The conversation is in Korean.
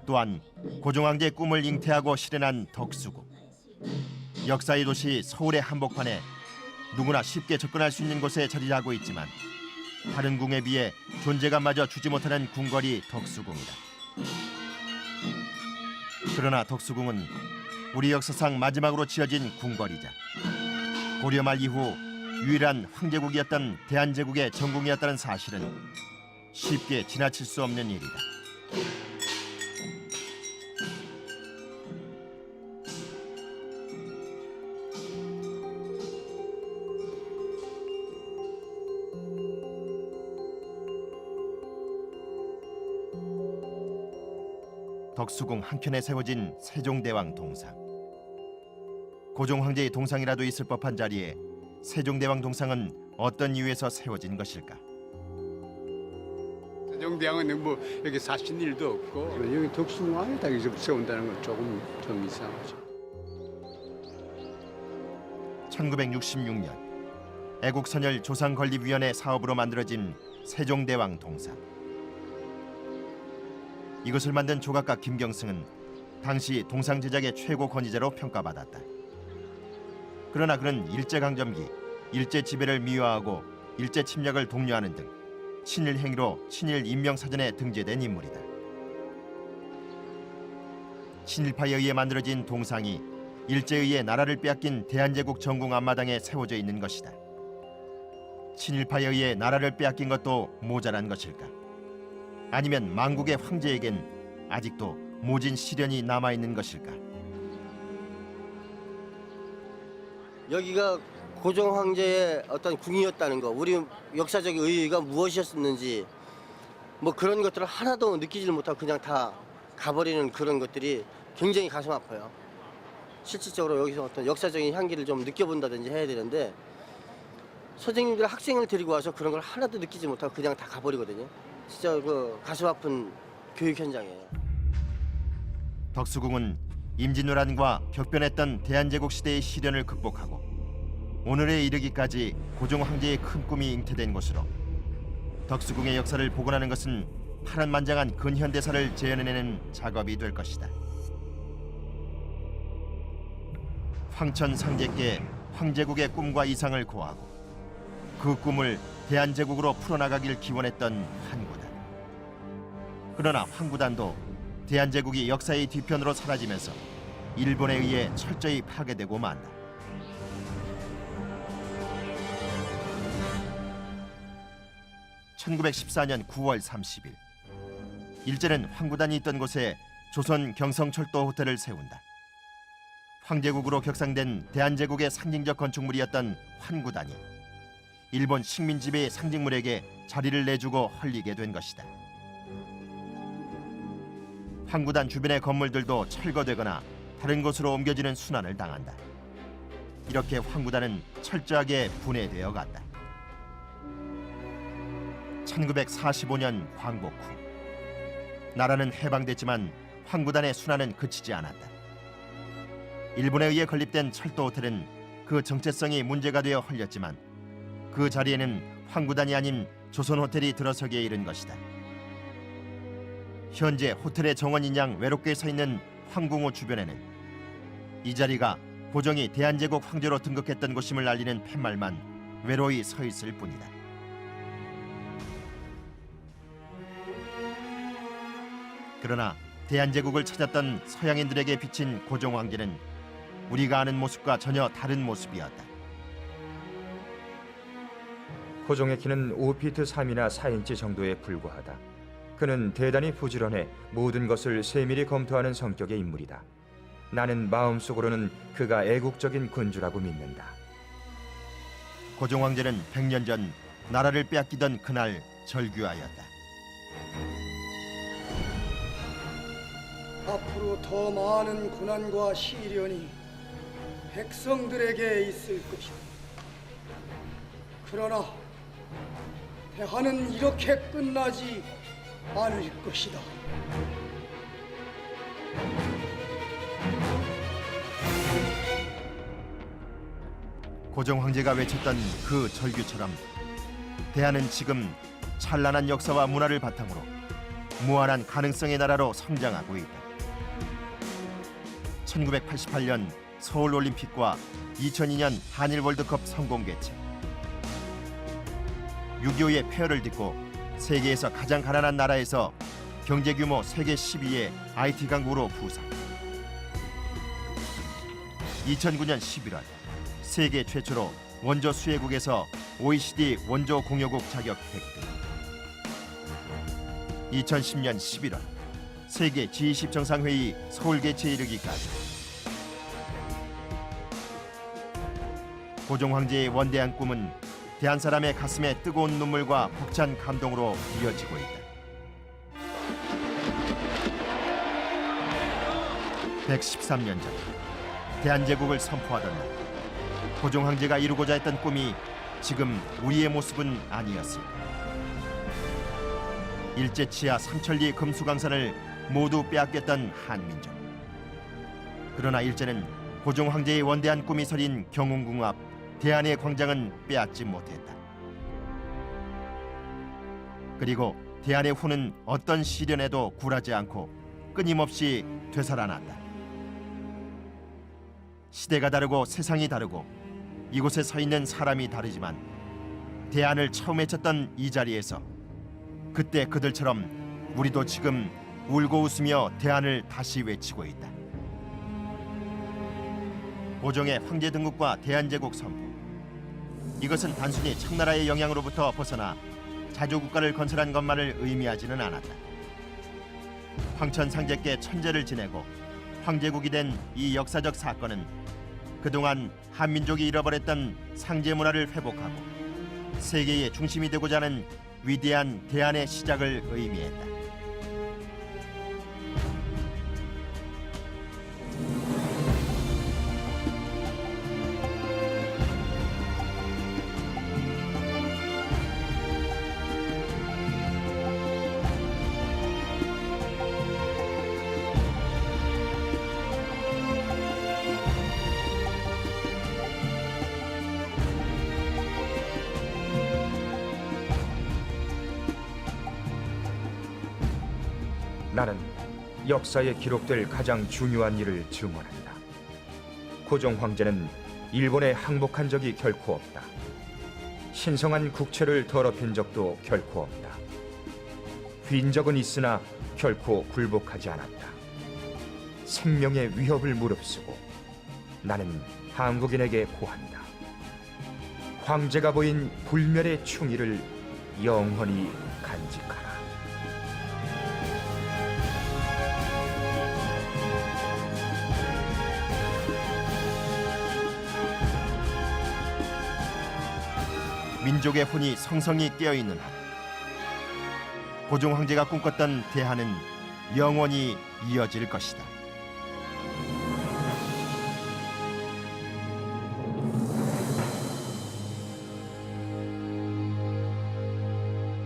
또한 고종황제의 꿈을 잉태하고 실현한 덕수궁. 역사의 도시 서울의 한복판에 누구나 쉽게 접근할 수 있는 곳에 자리하고 있지만 다른 궁에 비해 존재감마저 주지 못하는 궁궐이 덕수궁이다. 그러나 덕수궁은 우리 역사상 마지막으로 지어진 궁궐이자 고려 말 이후 유일한 황제국이었던 대한제국의 전궁이었다는 사실은 쉽게 지나칠 수 없는 일이다. 덕수궁 한켠에 세워진 세종대왕 동상. 고종 황제의 동상이라도 있을 법한 자리에 세종대왕 동상은 어떤 이유에서 세워진 것일까? 세종대왕은 뭐 여기 사신 일도 없고 여기 덕수궁 안에다 여기서 세운다는 건 조금 좀 이상하죠. 1966년 애국선열 조상건립위원회 사업으로 만들어진 세종대왕 동상. 이것을 만든 조각가 김경승은 당시 동상 제작의 최고 권위자로 평가받았다. 그러나 그는 일제강점기, 일제지배를 미화하고 일제 침략을 독려하는 등 친일 행위로 친일 인명사전에 등재된 인물이다. 친일파에 의해 만들어진 동상이 일제에 의해 나라를 빼앗긴 대한제국 전궁 앞마당에 세워져 있는 것이다. 친일파에 의해 나라를 빼앗긴 것도 모자란 것일까? 아니면 망국의 황제에겐 아직도 모진 시련이 남아있는 것일까? 여기가 고종 황제의 어떤 궁이었다는 거, 우리 역사적 의의가 무엇이었는지 뭐 그런 것들을 하나도 느끼지를 못하고 그냥 다 가버리는 그런 것들이 굉장히 가슴 아파요. 실질적으로 여기서 어떤 역사적인 향기를 좀 느껴본다든지 해야 되는데 선생님들 학생을 데리고 와서 그런 걸 하나도 느끼지 못하고 그냥 다 가버리거든요. 진짜 그 가슴 아픈 교육 현장이에요. 덕수궁은 임진왜란과 격변했던 대한제국 시대의 시련을 극복하고 오늘에 이르기까지 고종 황제의 큰 꿈이 잉태된 곳으로 덕수궁의 역사를 복원하는 것은 파란만장한 근현대사를 재현해내는 작업이 될 것이다. 황천상제께 황제국의 꿈과 이상을 고하고 그 꿈을 대한제국으로 풀어나가길 기원했던 환구단. 그러나 환구단도 대한제국이 역사의 뒤편으로 사라지면서 일본에 의해 철저히 파괴되고 만다. (1914년 9월 30일) 일제는 환구단이 있던 곳에 조선 경성철도 호텔을 세운다. 황제국으로 격상된 대한제국의 상징적 건축물이었던 환구단이 일본 식민 지배의 상징물에게 자리를 내주고 헐리게 된 것이다. 황구단 주변의 건물들도 철거되거나 다른 곳으로 옮겨지는 순환을 당한다. 이렇게 황구단은 철저하게 분해되어 갔다. 1945년 광복 후 나라는 해방됐지만 황구단의 순환은 그치지 않았다. 일본에 의해 건립된 철도 호텔은 그 정체성이 문제가 되어 헐렸지만 그 자리에는 황구단이 아닌 조선 호텔이 들어서기에 이른 것이다. 현재 호텔의 정원인 양 외롭게 서 있는 황궁호 주변에는 이 자리가 고종이 대한제국 황제로 등극했던 곳임을 알리는 팻말만 외로이 서 있을 뿐이다. 그러나 대한제국을 찾았던 서양인들에게 비친 고종 황제는 우리가 아는 모습과 전혀 다른 모습이었다. 고종의 키는 5피트 3이나 4인치 정도에 불과하다. 그는 대단히 부지런해 모든 것을 세밀히 검토하는 성격의 인물이다. 나는 마음속으로는 그가 애국적인 군주라고 믿는다. 고종 황제는 100년 전 나라를 빼앗기던 그날 절규하였다. 앞으로 더 많은 고난과 시련이 백성들에게 있을 것이다. 그러나 대화는 이렇게 끝나지 않을 것이다. 고종 황제가 외쳤던 그 절규처럼 대한은 지금 찬란한 역사와 문화를 바탕으로 무한한 가능성의 나라로 성장하고 있다. 1988년 서울올림픽과 2002년 한일 월드컵 성공 개최. 6.25의 폐허를 딛고 세계에서 가장 가난한 나라에서 경제 규모 세계 10위의 IT 강국으로 부상. 2009년 11월 세계 최초로 원조 수혜국에서 OECD 원조 공여국 자격 획득. 2010년 11월 세계 G20 정상회의 서울 개최에 이르기까지 고종 황제의 원대한 꿈은 대한 사람의 가슴에 뜨거운 눈물과 벅찬 감동으로 이어지고 있다. 113년 전 대한제국을 선포하던 날 고종 황제가 이루고자 했던 꿈이 지금 우리의 모습은 아니었을까. 일제치하 삼천리 금수강산을 모두 빼앗겼던 한민족. 그러나 일제는 고종 황제의 원대한 꿈이 서린 경운궁 앞 대한의 광장은 빼앗지 못했다. 그리고 대한의 후는 어떤 시련에도 굴하지 않고 끊임없이 되살아났다. 시대가 다르고 세상이 다르고 이곳에 서 있는 사람이 다르지만 대한을 처음 외쳤던 이 자리에서 그때 그들처럼 우리도 지금 울고 웃으며 대한을 다시 외치고 있다. 고종의 황제 등극과 대한제국 선포. 이것은 단순히 청나라의 영향으로부터 벗어나 자주국가를 건설한 것만을 의미하지는 않았다. 황천상제께 천재를 지내고 황제국이 된 이 역사적 사건은 그동안 한민족이 잃어버렸던 상제 문화를 회복하고 세계의 중심이 되고자 하는 위대한 대안의 시작을 의미했다. 나는 역사에 기록될 가장 중요한 일을 증언한다. 고종 황제는 일본에 항복한 적이 결코 없다. 신성한 국채를 더럽힌 적도 결코 없다. 휜 적은 있으나 결코 굴복하지 않았다. 생명의 위협을 무릅쓰고 나는 한국인에게 고한다. 황제가 보인 불멸의 충의를 영원히 간직하라. 민족의 혼이 성성히 깨어있는 한 고종 황제가 꿈꿨던 대한은 영원히 이어질 것이다.